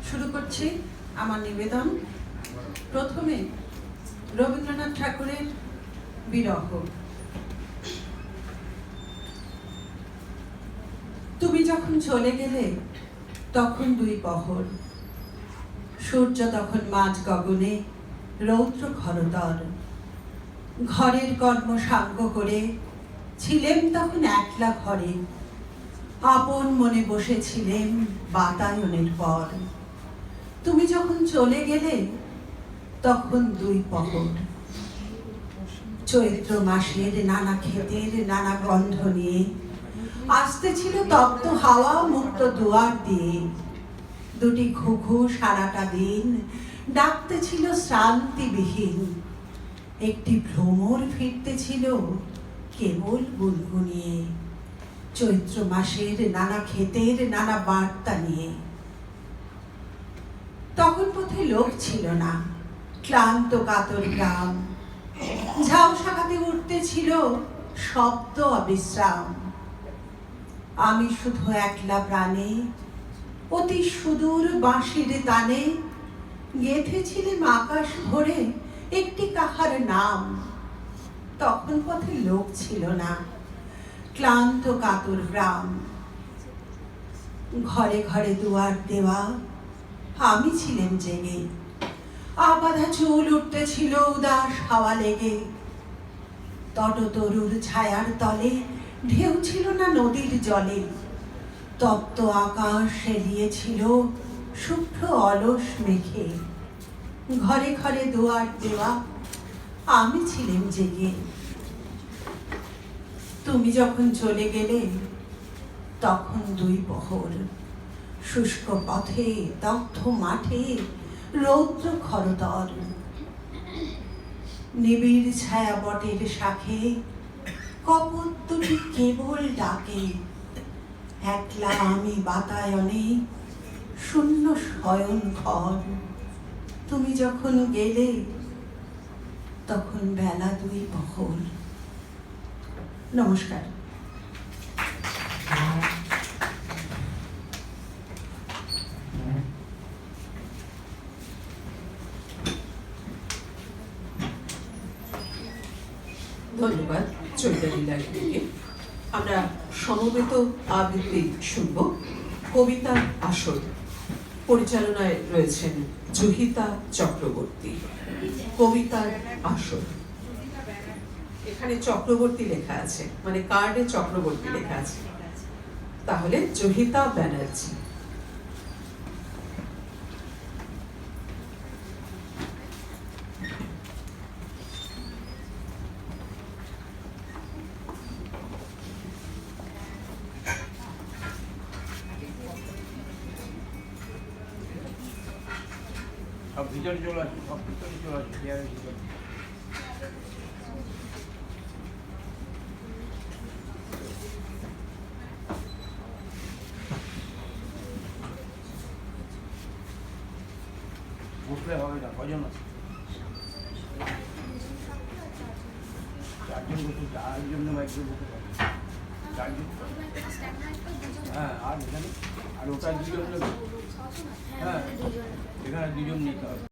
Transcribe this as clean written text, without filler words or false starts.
শুরু করছি আমার নিবেদন। প্রথমে রবীন্দ্রনাথ ঠাকুরের বিরহ। তুমি যখন চলে গেলে তখন দুই পহর, সূর্য তখন মাঝ গগনে রৌদ্র খরতর। ঘরের কর্ম সাঙ্গ করে ছিলেম তখন একলা ঘরে, আপন মনে বসেছিলেন বাতায়নের পর। তুমি যখন চলে গেলে তখন দুই পহর, চৈত্র মাসের নানা ক্ষেতের নানা গন্ধ নিয়ে আসতেছিল তপ্ত হাওয়া মুক্ত দুয়ার দিয়ে। দুটি ঘুঘু সারাটা দিন ডাকতেছিল শ্রান্তিবিহীন, একটি ভ্রমর ফিরতেছিল কেবল গুনগুনিয়ে, চৈত্র মাসের নানা ক্ষেতের নানা বার্তা নিয়ে। তখন পথে লোক ছিল না, ক্লান্ত কাতর গ্রাম, ঝাউ শাখাতে উঠতেছিল শব্দ অবিশ্রাম। আমি শুধু একলা প্রাণে অতি সুদূর বাঁশির তানে গেঁথেছিলেম আকাশ ভরে একটি কাহার নাম। তখন পথে লোক ছিল না, ক্লান্ত কাতর গ্রাম। ঘরে ঘরে দুয়ার দেওয়া আমি ছিলেম জেগে, আবাধা চুল উঠতেছিল উদাস হাওয়া লেগে। তটতরুর ছায়ার তলে ঢেউ ছিল না নদীর জলে, তপ্ত আকাশ এলিয়েছিল শুভ্র অলস মেঘে। ঘরে ঘরে দুয়ার দেওয়া আমি ছিলেম জেগে। তুমি যখন চলে গেলে তখন দুই পহর, শুষ্ক পথে দগ্ধ মাঠে রৌদ্র খরতর। নিবিড় ছায়া বটের শাখে কপোত দুটি কেবল ডাকে, একলা আমি বাতায়নে শূন্য শয়ন ঘর। তুমি যখন গেলে তখন বেলা দুই পহর। নমস্কার। ধন্যবাদ চৈতালি লাইব্রেরিকে। আমরা সমবেত আবৃত্তি শুনব। কবিতার আসর পরিচালনায় রয়েছেন জহিতা চক্রবর্তী। কবিতার আসর, এখানে চক্রবর্তী লেখা আছে, মানে কার্ডে চক্রবর্তী লেখা আছে, তাহলে জহিতা ব্যানার্জি। সব ভিতরে চলে আসছে, সব ভিতরে চলে আসছে, চেয়ারের ভিতরে। বসলে হবে না, কজন আছে? চারজন বসে, চারজন বাইকজন বসে পাবে, চারজন। হ্যাঁ, আর এখানে আর ওটা দুজন নেবে। হ্যাঁ, এখানে দুজন নিতে হবে।